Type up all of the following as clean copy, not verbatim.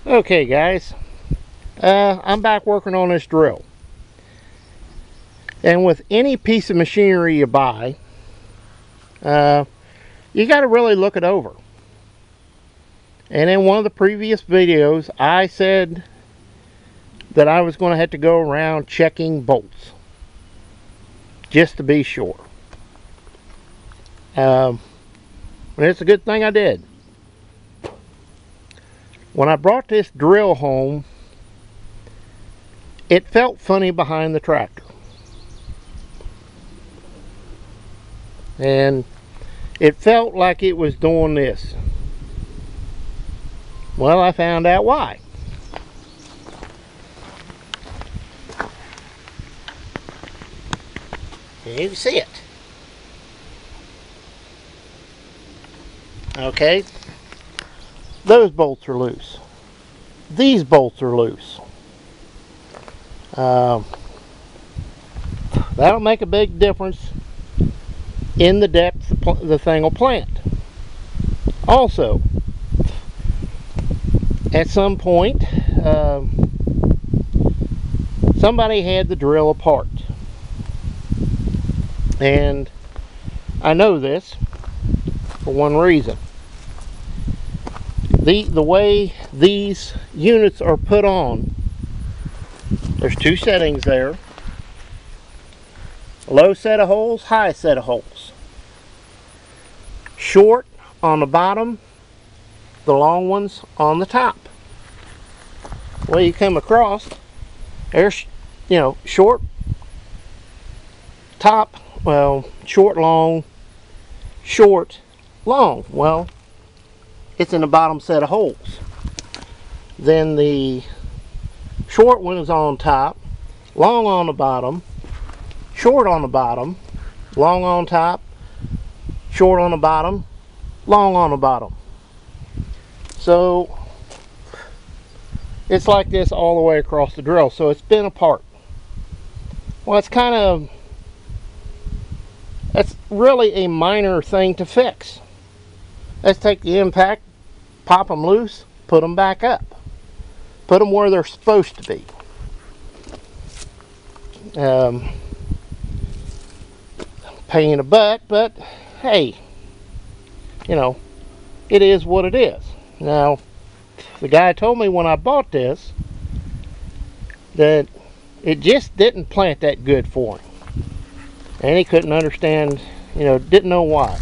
Okay guys, I'm back working on this drill. And with any piece of machinery you buy, you got to really look it over. And in one of the previous videos, I said that I was going to have to go around checking bolts, just to be sure. And it's a good thing I did. When I brought this drill home, it felt funny behind the tractor. And it felt like it was doing this. Well, I found out why. You can see it. Okay. Those bolts are loose. These bolts are loose. That'll make a big difference in the depth the thing will plant. Also, at some point, somebody had the drill apart. And I know this for one reason. The way these units are put on, there's two settings there. Low set of holes, high set of holes. Short on the bottom, the long ones on the top. Well, you come across, there's, short, top, well, short, long, short, long. Well, it's in the bottom set of holes. Then the short one is on top, long on the bottom, short on the bottom, long on top, short on the bottom, long on the bottom. So it's like this all the way across the drill. So it's been apart. Well, that's really a minor thing to fix. Let's take the impact, pop them loose, put them back up. Put them where they're supposed to be. Pain in the butt, but hey, it is what it is. Now, the guy told me when I bought this that it just didn't plant that good for him. And he couldn't understand, didn't know why.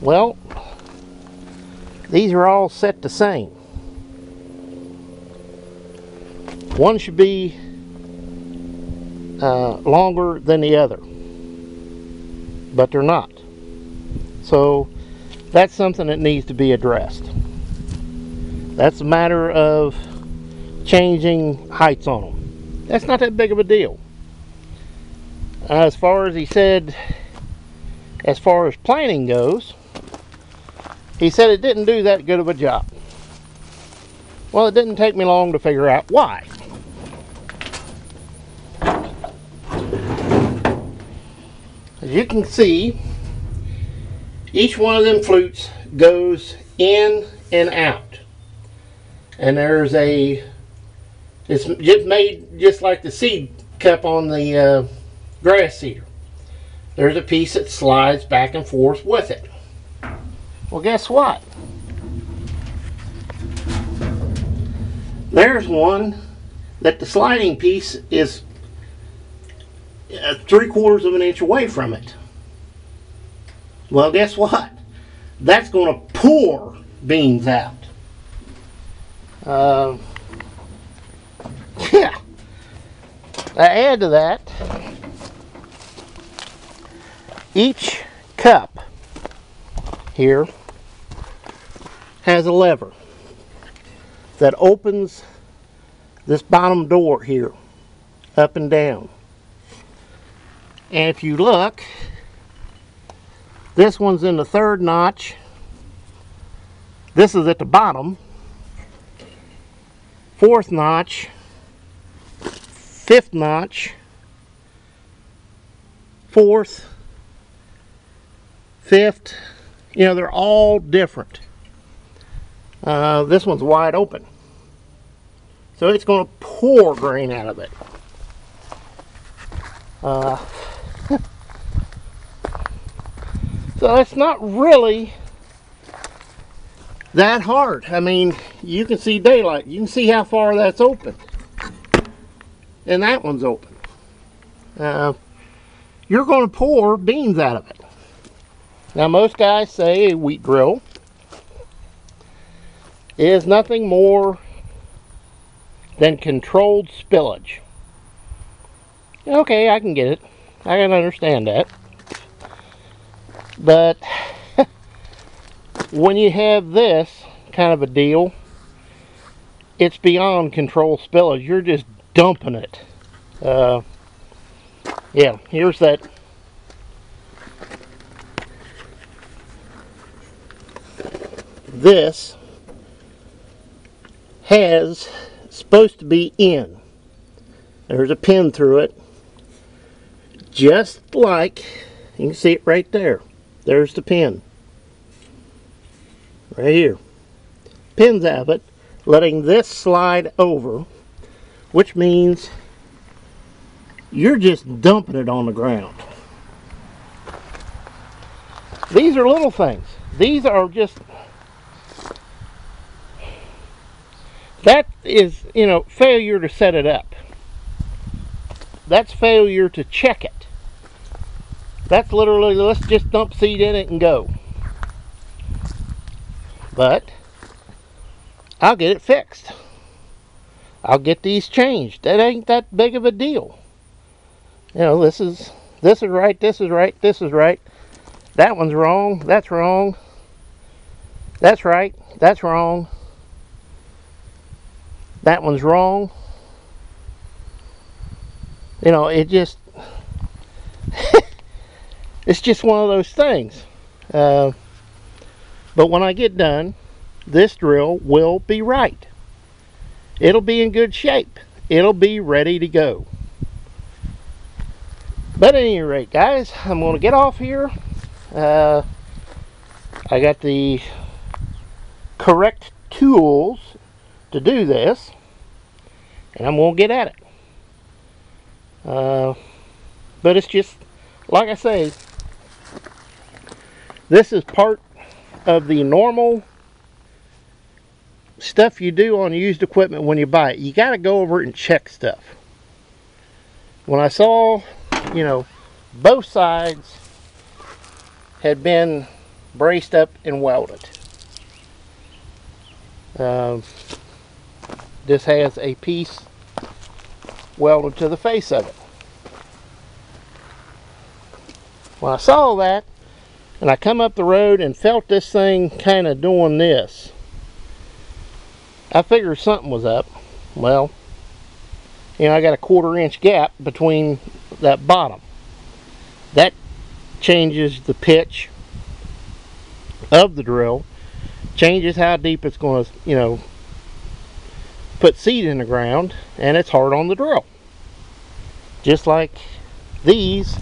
Well, these are all set the same. One should be longer than the other, but they're not. So that's something that needs to be addressed. That's a matter of changing heights on them. That's not that big of a deal. As far as he said, as far as planning goes, he said it didn't do that good of a job. Well, it didn't take me long to figure out why. As you can see, each one of them flutes goes in and out. And there's it's just made just like the seed cup on the grass seeder. There's a piece that slides back and forth with it. Well, guess what? There's one that the sliding piece is 3/4 of an inch away from it. Well, guess what? That's going to pour beans out. Yeah. I add to that, each cup here has a lever that opens this bottom door here up and down. And if you look, this one's in the 3rd notch. This is at the bottom. 4th notch. 5th notch. 4th. 5th. They're all different. This one's wide open. So it's going to pour grain out of it. So it's not really that hard. I mean, you can see daylight. You can see how far that's open. And that one's open. You're going to pour beans out of it. Now, most guys say a wheat drill is nothing more than controlled spillage. Okay, I can get it. I can understand that. But when you have this kind of a deal, it's beyond controlled spillage. You're just dumping it. Yeah, here's that. This has supposed to be in. There's a pin through it, just like you can see it right there. There's the pin right here. Pins out of it, letting this slide over, which means you're just dumping it on the ground. These are little things. These are just, that is, you know, failure to set it up. That's failure to check it. That's literally, let's just dump seed in it and go. But I'll get it fixed. I'll get these changed. That ain't that big of a deal. You know, this is right, this is right, this is right. That one's wrong, that's wrong. That's right, that's wrong. That one's wrong. You know, it just it's just one of those things. But when I get done, this drill will be right. It'll be in good shape. It'll be ready to go. But at any rate, guys, I'm going to get off here. I got the correct tools to do this, and I'm going to get at it. But it's just, like I say, this is part of the normal stuff you do on used equipment when you buy it. You got to go over it and check stuff. When I saw, you know, both sides had been braced up and welded. This has a piece welded to the face of it. When I saw that, and I come up the road and felt this thing kind of doing this, I figured something was up. Well, you know, I got a 1/4 inch gap between that bottom. That changes the pitch of the drill, changes how deep it's going to, you know, put seed in the ground, and it's hard on the drill. Just like these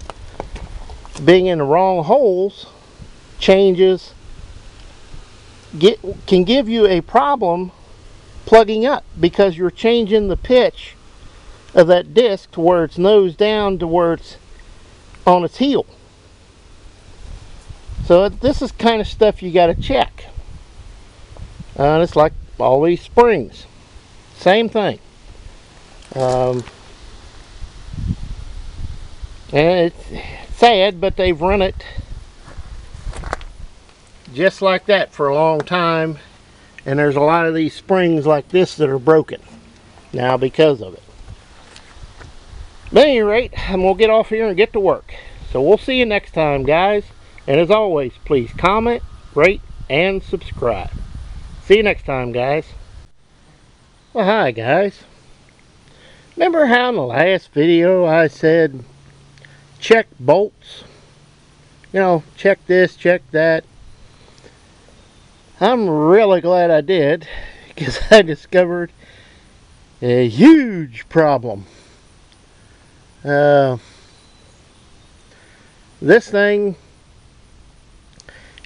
being in the wrong holes changes, can give you a problem plugging up, because you're changing the pitch of that disc to where it's nose down to where it's on its heel. So this is kind of stuff you got to check. And it's like all these springs, same thing. And it's sad, but they've run it just like that for a long time, and there's a lot of these springs like this that are broken now because of it. But at any rate, I'm going to get off here and get to work. So we'll see you next time, guys. And as always, please comment, rate, and subscribe. See you next time, guys. Well, hi, guys. Remember how in the last video I said check bolts? You know, check this, check that. I'm really glad I did, because I discovered a huge problem. This thing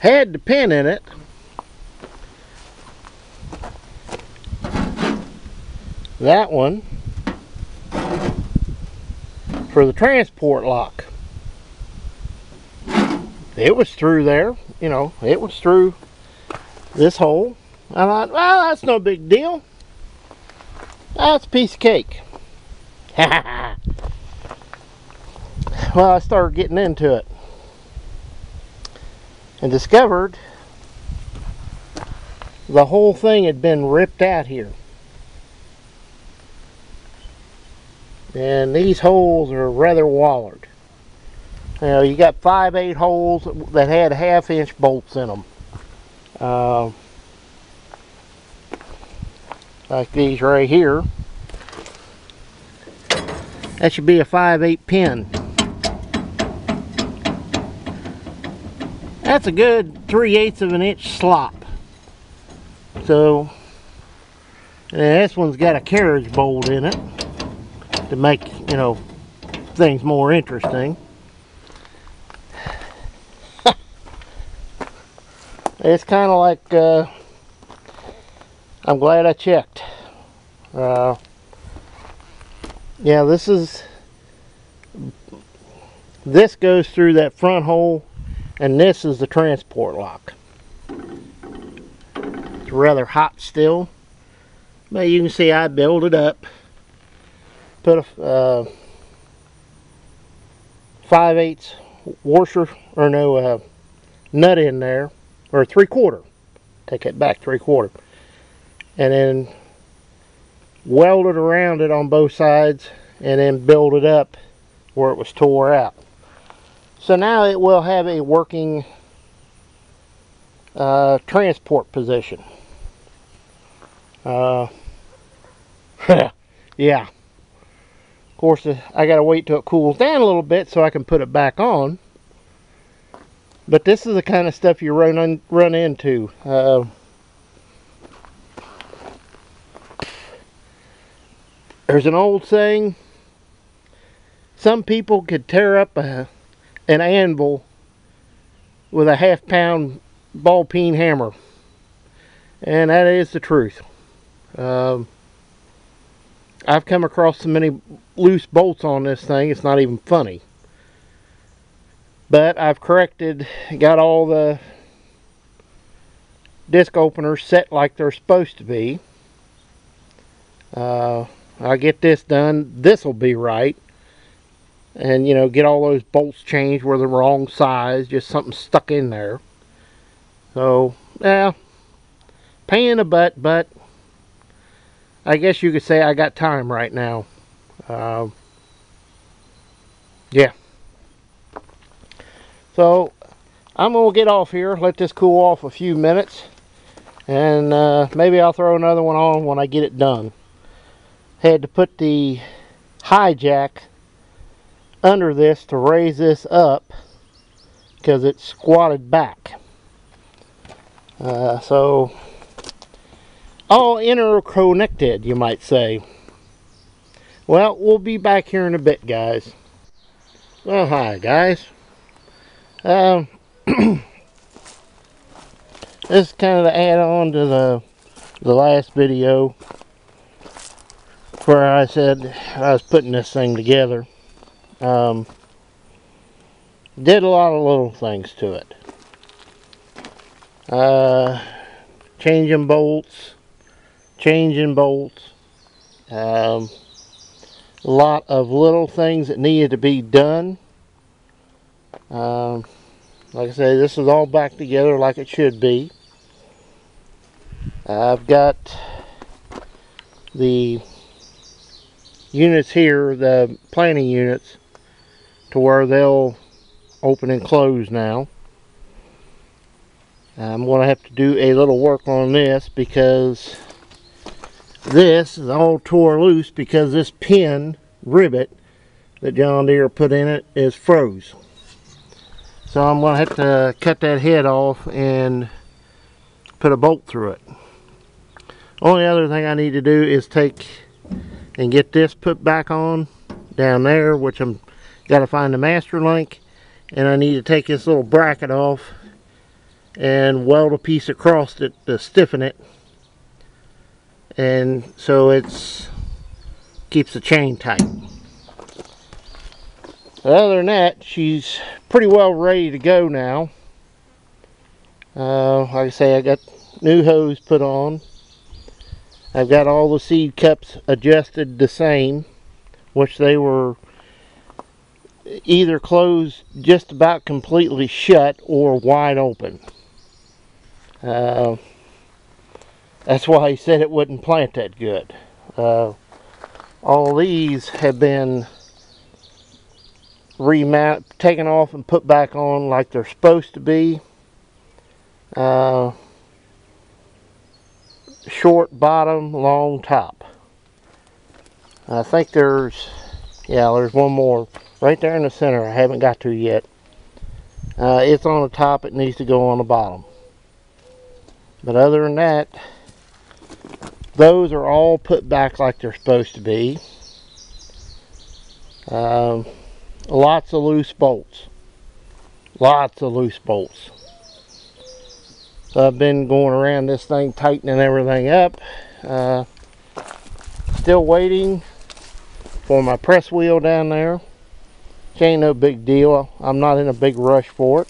had the pin in it, that one for the transport lock. It was through there, you know, it was through this hole. I thought, well, that's no big deal. That's a piece of cake. Well, I started getting into it and discovered the whole thing had been ripped out here. And these holes are rather wallered. You know, you got 5/8 holes that had 1/2-inch bolts in them. Like these right here. That should be a 5/8 pin. That's a good 3/8 of an inch slop. So, and this one's got a carriage bolt in it to make, you know, things more interesting. It's kind of like, I'm glad I checked. Yeah, this goes through that front hole, and this is the transport lock. It's rather hot still, but you can see I built it up. Put a 5/8 washer, or no, nut in there, or 3/4. Take it back, 3/4. And then weld it around it on both sides, and then build it up where it was tore out. So now it will have a working transport position. Yeah. Of course, I gotta wait till it cools down a little bit so I can put it back on. But this is the kind of stuff you run into. There's an old saying, some people could tear up an anvil with a 1/2 pound ball peen hammer. And that is the truth. I've come across so many loose bolts on this thing, it's not even funny. But I've corrected, got all the disc openers set like they're supposed to be. I'll get this done. This will be right. And, you know, get all those bolts changed where they're the wrong size. Just something stuck in there. So, yeah. Pain in the butt, but I guess you could say I got time right now. Yeah. So, I'm going to get off here. Let this cool off a few minutes. And maybe I'll throw another one on when I get it done. Had to put the high jack under this to raise this up because it's squatted back. So all interconnected, you might say. Well, we'll be back here in a bit, guys. Well, hi guys. This is kind of the add-on to the last video where I said I was putting this thing together. Did a lot of little things to it. Changing bolts. A lot of little things that needed to be done. Like I say, this is all back together like it should be. I've got the units here, the planning units, to where they'll open and close now. I'm going to have to do a little work on this because this is all tore loose because this pin rivet that John Deere put in it is froze. So I'm going to have to cut that head off and put a bolt through it. Only other thing I need to do is take and get this put back on down there, which I'm got to find the master link, and I need to take this little bracket off and weld a piece across it to stiffen it, and so it's keeps the chain tight. Other than that, she's pretty well ready to go now. Like I say, I got new hose put on. I've got all the seed cups adjusted the same, which they were either closed just about completely shut or wide open. That's why he said it wouldn't plant that good. All these have been taken off and put back on like they're supposed to be. Short bottom, long top. I think there's one more right there in the center I haven't got to yet. It's on the top, it needs to go on the bottom. But other than that, those are all put back like they're supposed to be. Lots of loose bolts. Lots of loose bolts. So I've been going around this thing tightening everything up. Still waiting for my press wheel down there. Which ain't no big deal. I'm not in a big rush for it.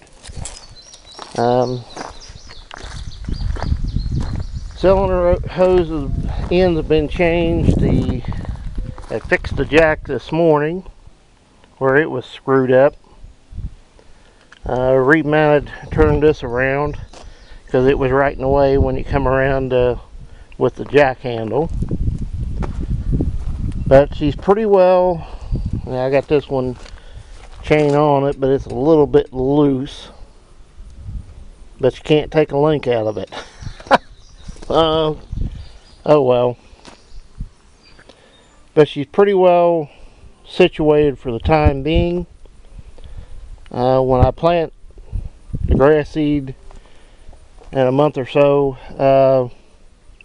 Cylinder hose ends have been changed. I fixed the jack this morning where it was screwed up. Remounted, turned this around because it was right in the way when you come around with the jack handle. But she's pretty well. Now I got this one chain on it, but it's a little bit loose. But you can't take a link out of it. Oh well. But she's pretty well situated for the time being. When I plant the grass seed in a month or so,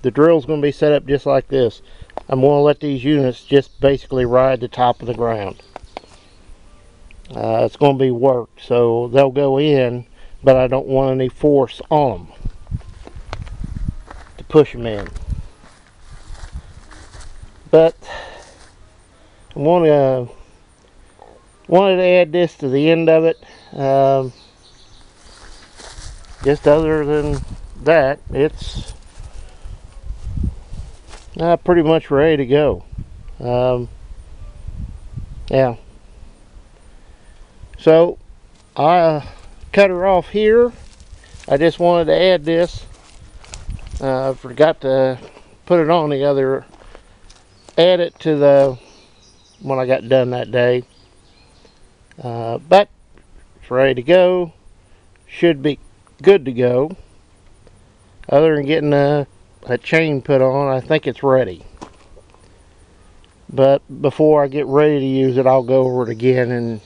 the drill's going to be set up just like this. I'm going to let these units just basically ride the top of the ground. It's going to be work, so they'll go in, but I don't want any force on them to push them in. But I wanted to add this to the end of it. Just other than that, it's pretty much ready to go. Yeah. So I cut her off here. I just wanted to add this. I forgot to put it on the other. Add it to the when I got done that day. But it's ready to go. Should be good to go. Other than getting a chain put on, I think it's ready. But before I get ready to use it, I'll go over it again and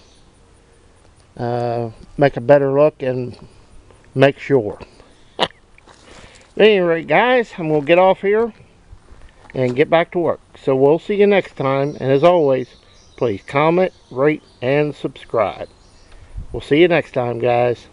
make a better look and make sure. At any rate, guys, I'm going to get off here and get back to work. So we'll see you next time. And as always, please comment, rate, and subscribe. We'll see you next time, guys.